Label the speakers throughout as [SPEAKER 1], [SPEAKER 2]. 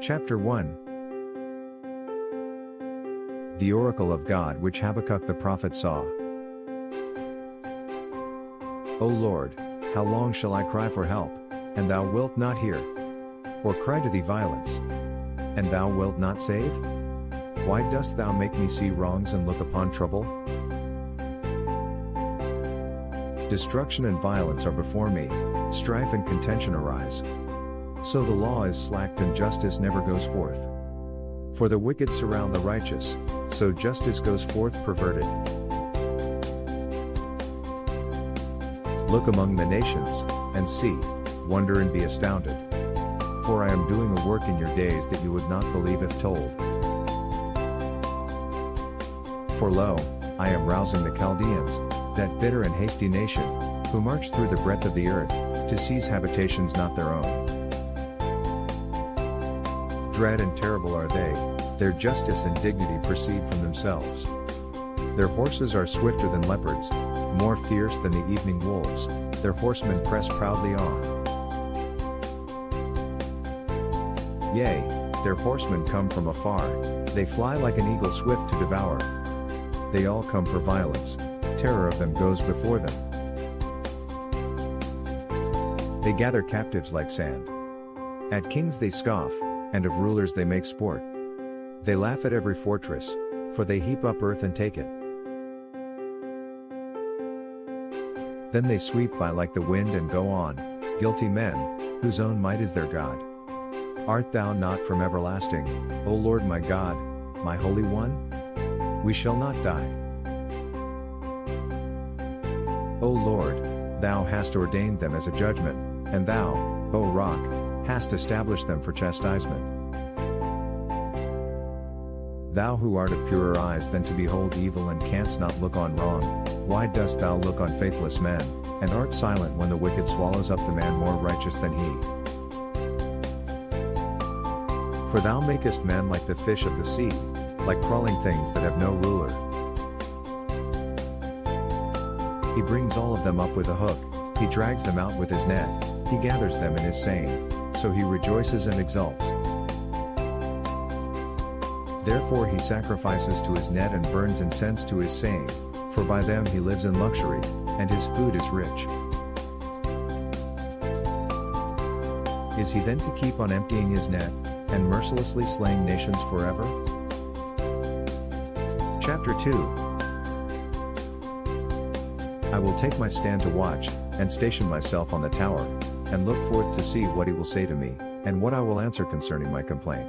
[SPEAKER 1] Chapter 1. The oracle of God which Habakkuk the prophet saw. O Lord, how long shall I cry for help, and thou wilt not hear? Or cry to thee violence, and thou wilt not save? Why dost thou make me see wrongs and look upon trouble? Destruction and violence are before me, strife and contention arise. So the law is slacked and justice never goes forth. For the wicked surround the righteous, so justice goes forth perverted. Look among the nations, and see, wonder and be astounded. For I am doing a work in your days that you would not believe if told. For lo, I am rousing the Chaldeans, that bitter and hasty nation, who march through the breadth of the earth, to seize habitations not their own. Dread and terrible are they, their justice and dignity proceed from themselves. Their horses are swifter than leopards, more fierce than the evening wolves, their horsemen press proudly on. Yea, their horsemen come from afar, they fly like an eagle swift to devour. They all come for violence, terror of them goes before them. They gather captives like sand. At kings they scoff, and of rulers they make sport. They laugh at every fortress, for they heap up earth and take it. Then they sweep by like the wind and go on, guilty men, whose own might is their God. Art thou not from everlasting, O Lord my God, my Holy One? We shall not die. O Lord, thou hast ordained them as a judgment, and thou, O Rock, hast established them for chastisement. Thou who art of purer eyes than to behold evil and canst not look on wrong, why dost thou look on faithless men, and art silent when the wicked swallows up the man more righteous than he? For thou makest men like the fish of the sea, like crawling things that have no ruler. He brings all of them up with a hook, he drags them out with his net, he gathers them in his seine, so he rejoices and exults. Therefore he sacrifices to his net and burns incense to his seine, for by them he lives in luxury, and his food is rich. Is he then to keep on emptying his net, and mercilessly slaying nations forever? Chapter 2. I will take my stand to watch, and station myself on the tower, and look forth to see what he will say to me, and what I will answer concerning my complaint.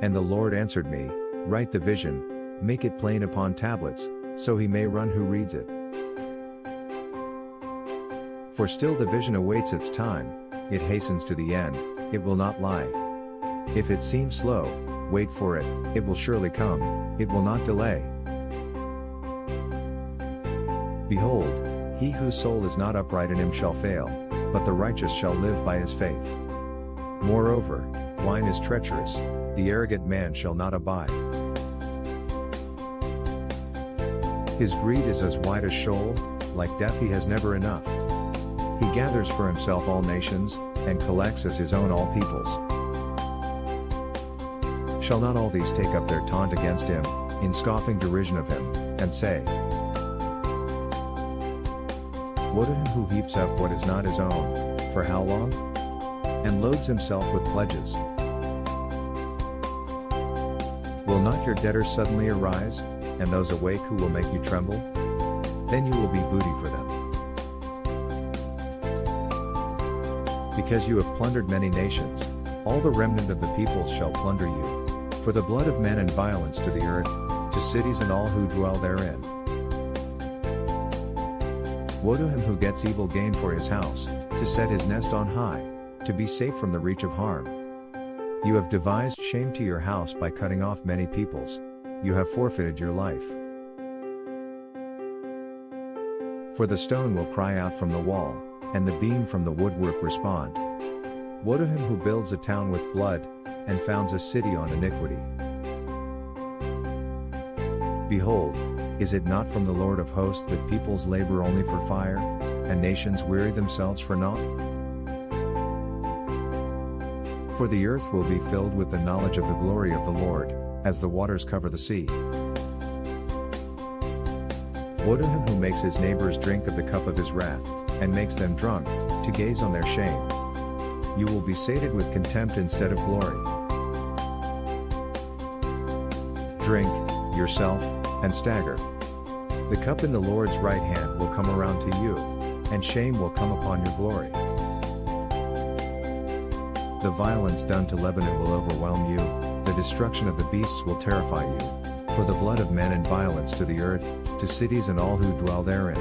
[SPEAKER 1] And the Lord answered me, Write the vision, make it plain upon tablets, so he may run who reads it. For still the vision awaits its time, it hastens to the end, it will not lie. If it seems slow, wait for it, it will surely come, it will not delay. Behold, he whose soul is not upright in him shall fail, but the righteous shall live by his faith. Moreover, wine is treacherous, the arrogant man shall not abide. His greed is as wide as Sheol, like death he has never enough. He gathers for himself all nations, and collects as his own all peoples. Shall not all these take up their taunt against him, in scoffing derision of him, and say, Woe to him who heaps up what is not his own, for how long? And loads himself with pledges. Will not your debtors suddenly arise, and those awake who will make you tremble? Then you will be booty for them. Because you have plundered many nations, all the remnant of the peoples shall plunder you. For the blood of men and violence to the earth, to cities and all who dwell therein. Woe to him who gets evil gain for his house, to set his nest on high, to be safe from the reach of harm. You have devised shame to your house by cutting off many peoples, you have forfeited your life. For the stone will cry out from the wall, and the beam from the woodwork respond. Woe to him who builds a town with blood, and founds a city on iniquity. Behold, is it not from the Lord of hosts that peoples labor only for fire, and nations weary themselves for naught? For the earth will be filled with the knowledge of the glory of the Lord, as the waters cover the sea. Woe to him who makes his neighbors drink of the cup of his wrath, and makes them drunk, to gaze on their shame. You will be sated with contempt instead of glory. Drink, yourself, and stagger. The cup in the Lord's right hand will come around to you, and shame will come upon your glory. The violence done to Lebanon will overwhelm you, the destruction of the beasts will terrify you, for the blood of men and violence to the earth, to cities and all who dwell therein.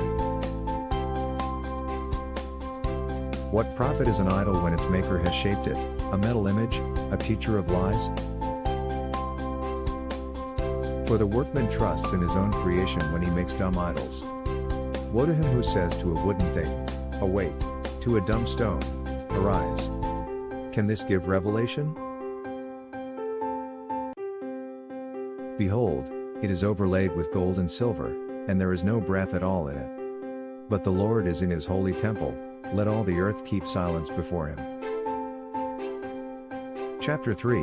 [SPEAKER 1] What profit is an idol when its maker has shaped it, a metal image, a teacher of lies? For the workman trusts in his own creation when he makes dumb idols. Woe to him who says to a wooden thing, awake, to a dumb stone, arise. Can this give revelation? Behold, it is overlaid with gold and silver, and there is no breath at all in it. But the Lord is in his holy temple, let all the earth keep silence before him. Chapter 3.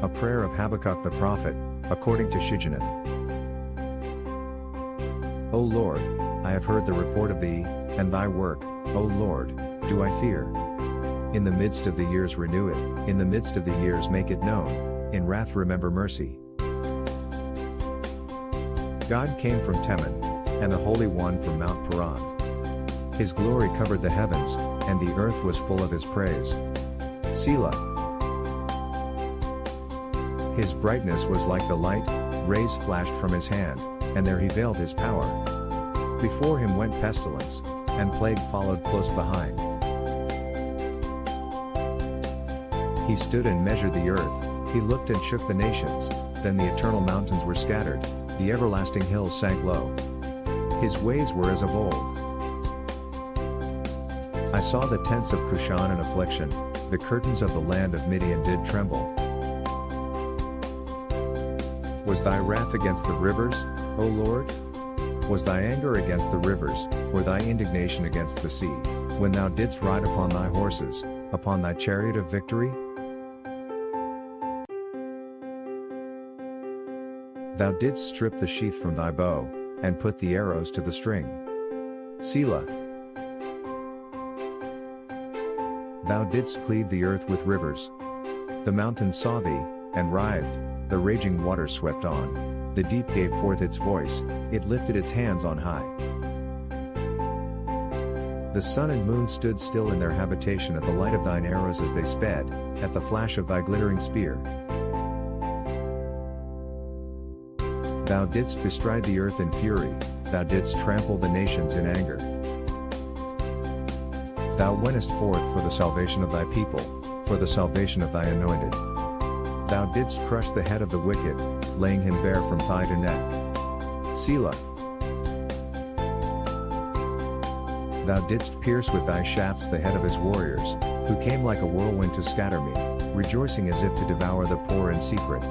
[SPEAKER 1] A prayer of Habakkuk the prophet, according to Shigionoth. O Lord, I have heard the report of thee, and thy work, O Lord, do I fear. In the midst of the years renew it, in the midst of the years make it known, in wrath remember mercy. God came from Teman, and the Holy One from Mount Paran. His glory covered the heavens, and the earth was full of his praise. Selah. His brightness was like the light, rays flashed from his hand, and there he veiled his power. Before him went pestilence, and plague followed close behind. He stood and measured the earth, he looked and shook the nations, then the eternal mountains were scattered, the everlasting hills sank low. His ways were as of old. I saw the tents of Cushan in affliction, the curtains of the land of Midian did tremble. Was thy wrath against the rivers, O Lord? Was thy anger against the rivers, or thy indignation against the sea, when thou didst ride upon thy horses, upon thy chariot of victory? Thou didst strip the sheath from thy bow, and put the arrows to the string. Selah. Thou didst cleave the earth with rivers. The mountains saw thee, and writhed, the raging waters swept on, the deep gave forth its voice, it lifted its hands on high. The sun and moon stood still in their habitation at the light of thine arrows as they sped, at the flash of thy glittering spear. Thou didst bestride the earth in fury, thou didst trample the nations in anger. Thou wentest forth for the salvation of thy people, for the salvation of thy anointed. Thou didst crush the head of the wicked, laying him bare from thigh to neck. Selah. Thou didst pierce with thy shafts the head of his warriors, who came like a whirlwind to scatter me, rejoicing as if to devour the poor in secret.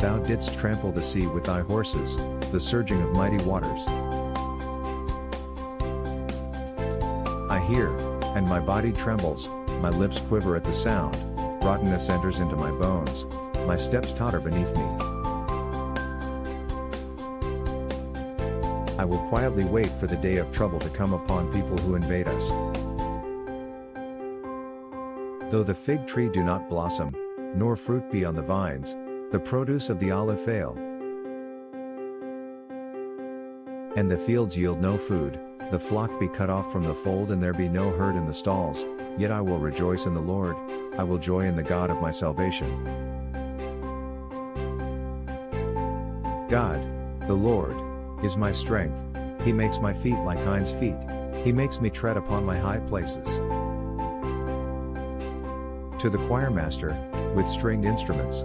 [SPEAKER 1] Thou didst trample the sea with thy horses, the surging of mighty waters. I hear, and my body trembles, my lips quiver at the sound, rottenness enters into my bones, my steps totter beneath me. I will quietly wait for the day of trouble to come upon people who invade us. Though the fig tree do not blossom, nor fruit be on the vines, the produce of the olive fail, and the fields yield no food, the flock be cut off from the fold and there be no herd in the stalls, yet I will rejoice in the Lord, I will joy in the God of my salvation. God, the Lord, is my strength, he makes my feet like hinds' feet, he makes me tread upon my high places. To the choirmaster, with stringed instruments,